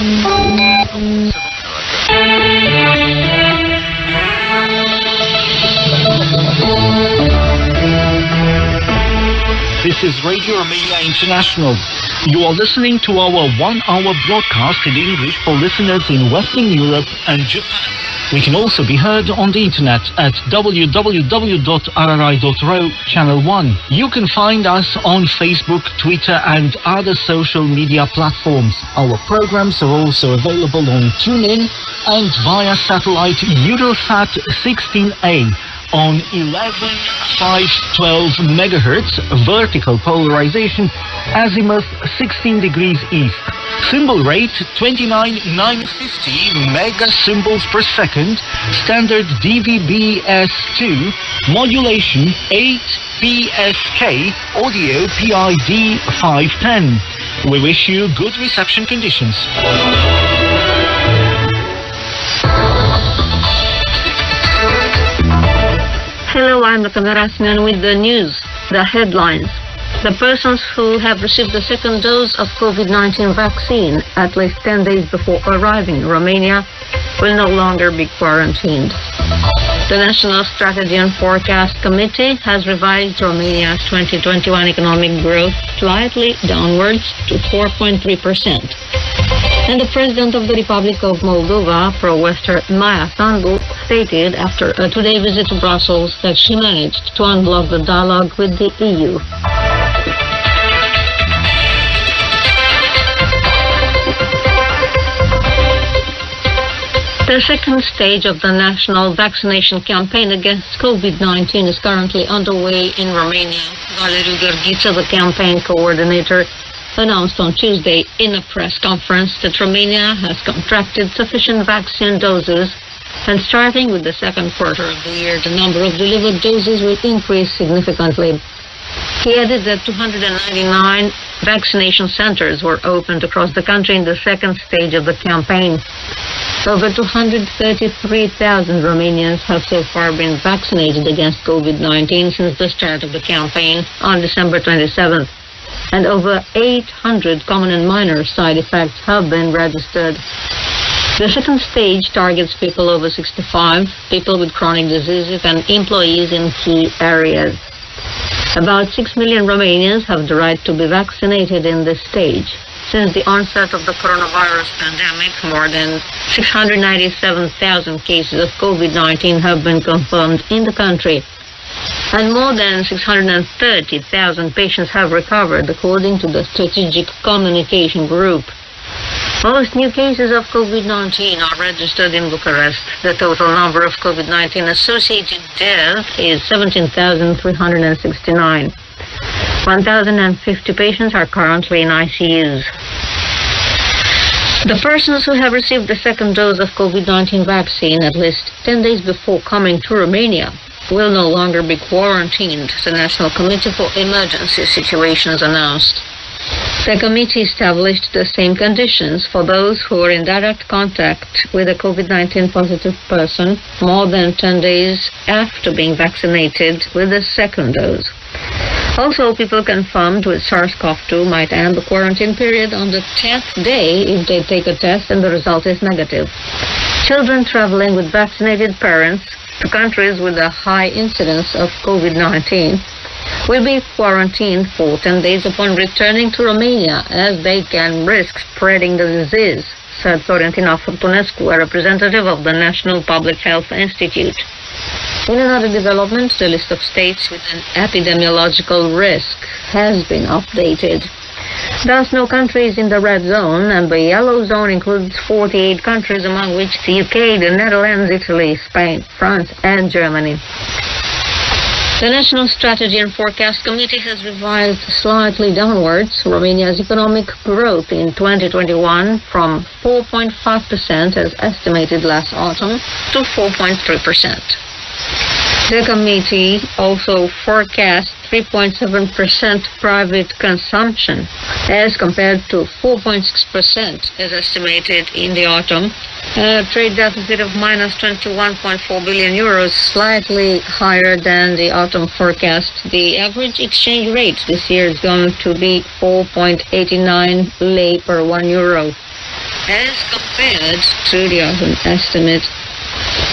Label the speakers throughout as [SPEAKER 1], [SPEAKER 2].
[SPEAKER 1] This is Radio Romania International. You are listening to our one-hour broadcast in English for listeners in Western Europe and Japan. We can also be heard on the internet at www.rri.ro Channel 1. You can find us on Facebook, Twitter and other social media platforms. Our programs are also available on TuneIn and via satellite Eurosat 16A on 11,512 megahertz vertical polarization, azimuth 16 degrees east. Symbol rate 29,950 mega symbols per second, standard DVB-S2, modulation 8 PSK, audio PID 510. We wish you good reception conditions.
[SPEAKER 2] Hello, I'm Dr. Rasman with the news. The headlines. The persons who have received the second dose of COVID-19 vaccine at least 10 days before arriving in Romania will no longer be quarantined. The National Strategy and Forecast Committee has revised Romania's 2021 economic growth slightly downwards to 4.3%. And the President of the Republic of Moldova, Pro-Western Maia Sandu, stated after a two-day visit to Brussels that she managed to unblock the dialogue with the EU. The second stage of the national vaccination campaign against COVID-19 is currently underway in Romania. Valeriu Gheorghiță, the campaign coordinator, announced on Tuesday in a press conference that Romania has contracted sufficient vaccine doses, and starting with the second quarter of the year, the number of delivered doses will increase significantly. He added that 299 vaccination centers were opened across the country in the second stage of the campaign. Over 233,000 Romanians have so far been vaccinated against COVID-19 since the start of the campaign on December 27th. And over 800 common and minor side effects have been registered. The second stage targets people over 65, people with chronic diseases, and employees in key areas. About 6 million Romanians have the right to be vaccinated in this stage. Since the onset of the coronavirus pandemic, more than 697,000 cases of COVID-19 have been confirmed in the country, and more than 630,000 patients have recovered, according to the Strategic Communication Group. Most new cases of COVID-19 are registered in Bucharest. The total number of COVID-19 associated deaths is 17,369. 1,050 patients are currently in ICUs. The persons who have received the second dose of COVID-19 vaccine at least 10 days before coming to Romania will no longer be quarantined, the National Committee for Emergency Situations announced. The committee established the same conditions for those who were in direct contact with a COVID-19 positive person more than 10 days after being vaccinated with the second dose. Also, people confirmed with SARS-CoV-2 might end the quarantine period on the 10th day if they take a test and the result is negative. Children traveling with vaccinated parents to countries with a high incidence of COVID-19 will be quarantined for 10 days upon returning to Romania, as they can risk spreading the disease, said Florentina Furtunescu, a representative of the National Public Health Institute. In another development, the list of states with an epidemiological risk has been updated. Thus, no country is in the red zone, and the yellow zone includes 48 countries, among which the UK, the Netherlands, Italy, Spain, France, and Germany. The National Strategy and Forecast Committee has revised slightly downwards Romania's economic growth in 2021 from 4.5% as estimated last autumn to 4.3%. The committee also forecast 3.7% private consumption as compared to 4.6% as estimated in the autumn. A trade deficit of minus 21.4 billion euros, slightly higher than the autumn forecast. The average exchange rate this year is going to be 4.89 lei per 1 euro. As compared to the other estimate,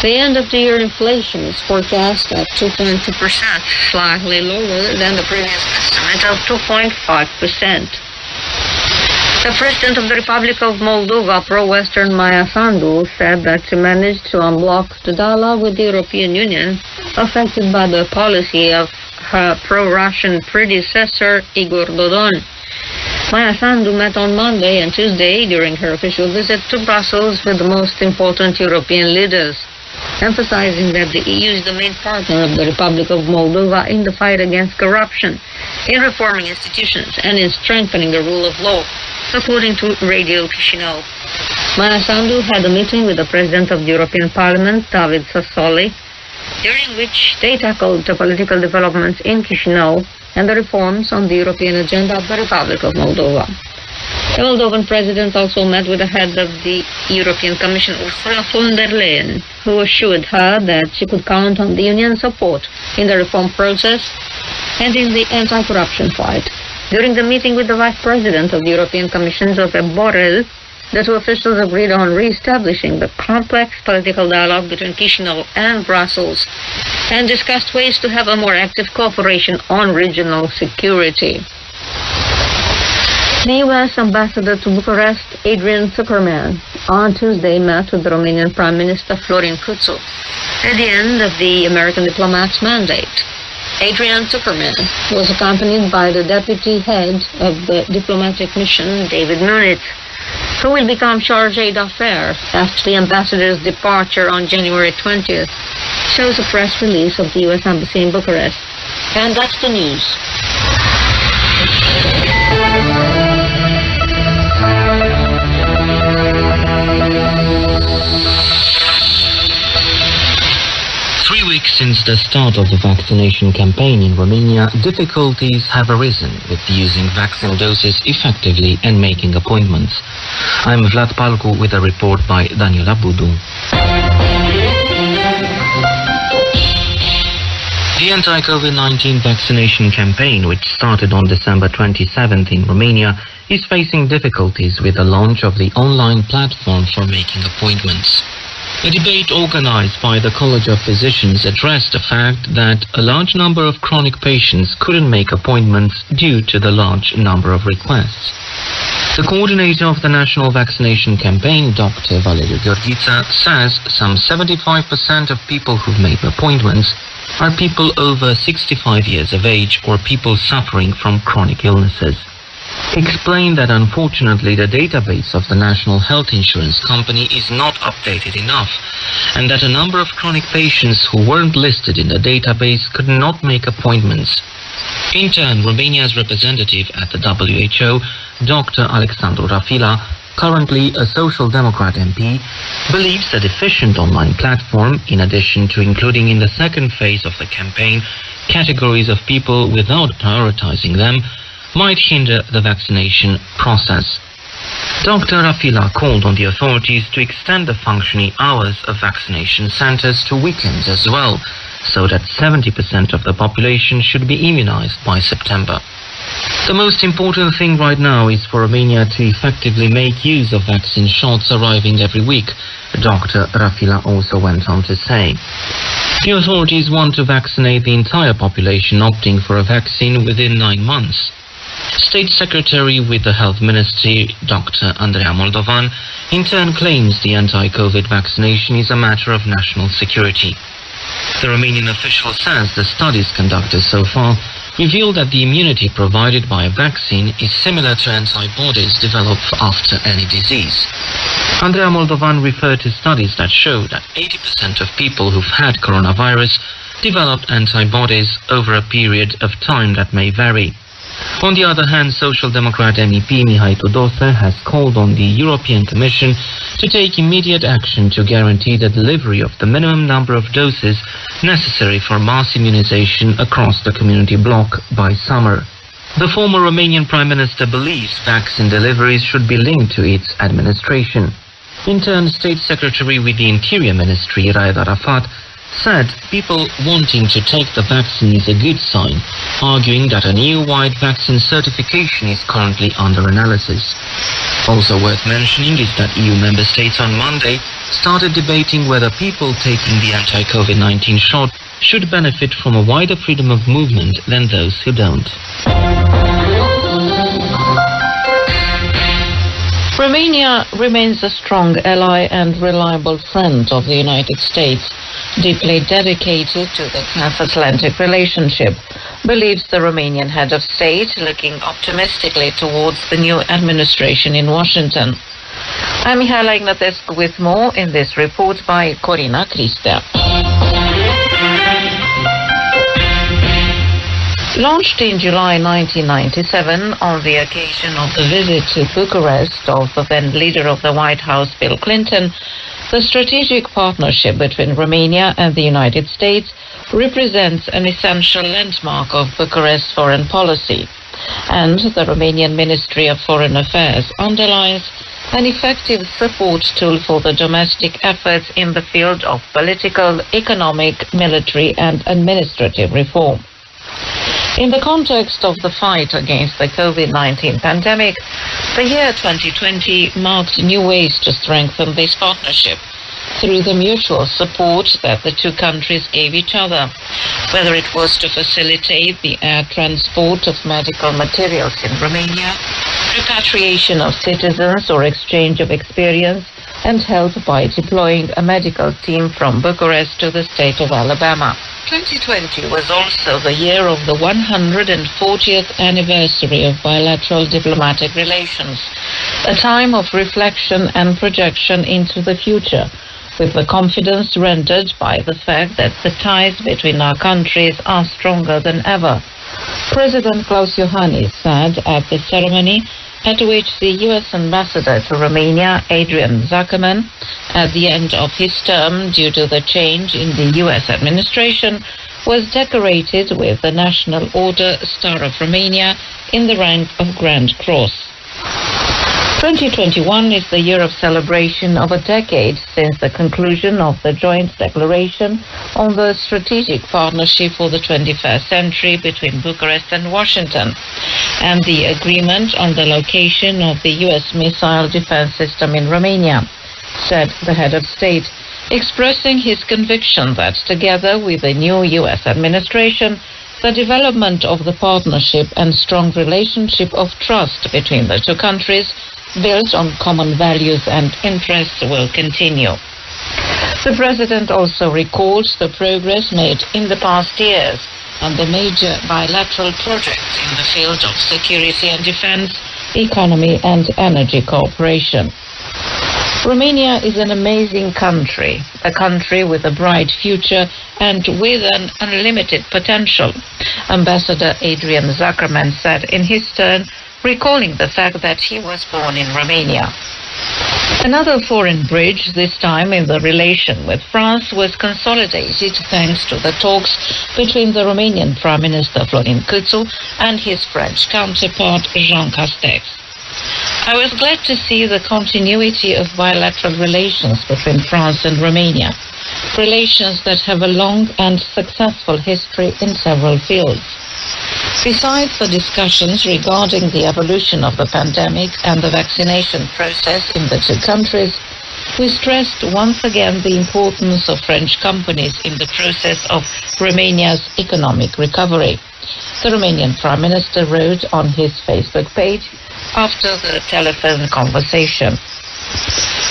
[SPEAKER 2] the end-of-the-year inflation is forecast at 2.2%, slightly lower than the previous estimate of 2.5%. The President of the Republic of Moldova, pro-Western Maia Sandu, said that she managed to unblock the dialogue with the European Union affected by the policy of her pro-Russian predecessor, Igor Dodon. Maia Sandu met on Monday and Tuesday during her official visit to Brussels with the most important European leaders, emphasizing that the EU is the main partner of the Republic of Moldova in the fight against corruption, in reforming institutions, and in strengthening the rule of law, according to Radio Chisinau. Maia Sandu had a meeting with the President of the European Parliament, David Sassoli, during which they tackled the political developments in Chisinau and the reforms on the European agenda of the Republic of Moldova. The Moldovan president also met with the head of the European Commission, Ursula von der Leyen, who assured her that she could count on the Union's support in the reform process and in the anti-corruption fight. During the meeting with the Vice President of the European Commission, Josep Borrell, the two officials agreed on re-establishing the complex political dialogue between Chisinau and Brussels and discussed ways to have a more active cooperation on regional security. The U.S. ambassador to Bucharest, Adrian Zuckerman, on Tuesday met with the Romanian Prime Minister Florin Cățu at the end of the American diplomat's mandate. Adrian Zuckerman was accompanied by the deputy head of the diplomatic mission, David Munitz, who will become chargé d'affaires after the ambassador's departure on January 20th, shows a press release of the U.S. Embassy in Bucharest. And that's the news.
[SPEAKER 1] Since the start of the vaccination campaign in Romania, difficulties have arisen with using vaccine doses effectively and making appointments. I'm Vlad Palcu with a report by Daniela Budu. The anti-COVID-19 vaccination campaign, which started on December 27th in Romania, is facing difficulties with the launch of the online platform for making appointments. A debate organized by the College of Physicians addressed the fact that a large number of chronic patients couldn't make appointments due to the large number of requests. The coordinator of the national vaccination campaign, Dr. Valeriu Gheorghiță, says some 75% of people who've made appointments are people over 65 years of age or people suffering from chronic illnesses. He explained that unfortunately the database of the National Health Insurance Company is not updated enough, and that a number of chronic patients who weren't listed in the database could not make appointments. In turn, Romania's representative at the WHO, Dr. Alexandru Rafila, currently a Social Democrat MP, believes that efficient online platform, in addition to including in the second phase of the campaign categories of people without prioritizing them, might hinder the vaccination process. Dr. Rafila called on the authorities to extend the functioning hours of vaccination centers to weekends as well, so that 70% of the population should be immunized by September. The most important thing right now is for Romania to effectively make use of vaccine shots arriving every week, Dr. Rafila also went on to say. The authorities want to vaccinate the entire population opting for a vaccine within 9 months. State Secretary with the Health Ministry, Dr. Andreea Moldovan, in turn claims the anti-COVID vaccination is a matter of national security. The Romanian official says the studies conducted so far reveal that the immunity provided by a vaccine is similar to antibodies developed after any disease. Andreea Moldovan referred to studies that show that 80% of people who've had coronavirus developed antibodies over a period of time that may vary. On the other hand, Social Democrat MEP Mihai Tudose has called on the European Commission to take immediate action to guarantee the delivery of the minimum number of doses necessary for mass immunization across the community bloc by summer. The former Romanian Prime Minister believes vaccine deliveries should be linked to its administration. In turn, State Secretary with the Interior Ministry, Raed Arafat, said people wanting to take the vaccine is a good sign, arguing that an EU-wide vaccine certification is currently under analysis. Also worth mentioning is that EU member states on Monday started debating whether people taking the anti-COVID-19 shot should benefit from a wider freedom of movement than those who don't.
[SPEAKER 2] Romania remains a strong ally and reliable friend of the United States, deeply dedicated to the transatlantic relationship, believes the Romanian head of state, looking optimistically towards the new administration in Washington. I'm Mihaela Ignatescu with more in this report by Corina Cristea. Launched in July 1997 on the occasion of the visit to Bucharest of the then leader of the White House, Bill Clinton, the strategic partnership between Romania and the United States represents an essential landmark of Bucharest's foreign policy, and the Romanian Ministry of Foreign Affairs underlines an effective support tool for the domestic efforts in the field of political, economic, military and administrative reform. In the context of the fight against the COVID-19 pandemic, the year 2020 marked new ways to strengthen this partnership through the mutual support that the two countries gave each other, whether it was to facilitate the air transport of medical materials in Romania, repatriation of citizens or exchange of experience, and help by deploying a medical team from Bucharest to the state of Alabama. 2020 was also the year of the 140th anniversary of bilateral diplomatic relations, a time of reflection and projection into the future, with the confidence rendered by the fact that the ties between our countries are stronger than ever. President Klaus Iohannis said at the ceremony, at which the U.S. ambassador to Romania, Adrian Zuckerman, at the end of his term due to the change in the U.S. administration, was decorated with the National Order Star of Romania in the rank of Grand Cross. 2021 is the year of celebration of a decade since the conclusion of the joint declaration on the strategic partnership for the 21st century between Bucharest and Washington, and the agreement on the location of the U.S. missile defense system in Romania, said the head of state, expressing his conviction that together with the new U.S. administration, the development of the partnership and strong relationship of trust between the two countries built on common values and interests will continue. The President also recalled the progress made in the past years on the major bilateral projects in the field of security and defense, economy and energy cooperation. Romania is an amazing country, a country with a bright future and with an unlimited potential, Ambassador Adrian Zuckerman said in his turn, recalling the fact that he was born in Romania. Another foreign bridge, this time in the relation with France, was consolidated thanks to the talks between the Romanian Prime Minister Florin Câțu and his French counterpart Jean Castex. I was glad to see the continuity of bilateral relations between France and Romania, relations that have a long and successful history in several fields. Besides the discussions regarding the evolution of the pandemic and the vaccination process in the two countries, we stressed once again the importance of French companies in the process of Romania's economic recovery. The Romanian Prime Minister wrote on his Facebook page after the telephone conversation.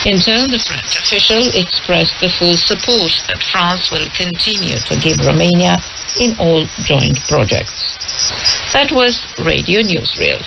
[SPEAKER 2] In turn, the French official expressed the full support that France will continue to give Romania in all joint projects. That was Radio Newsreel.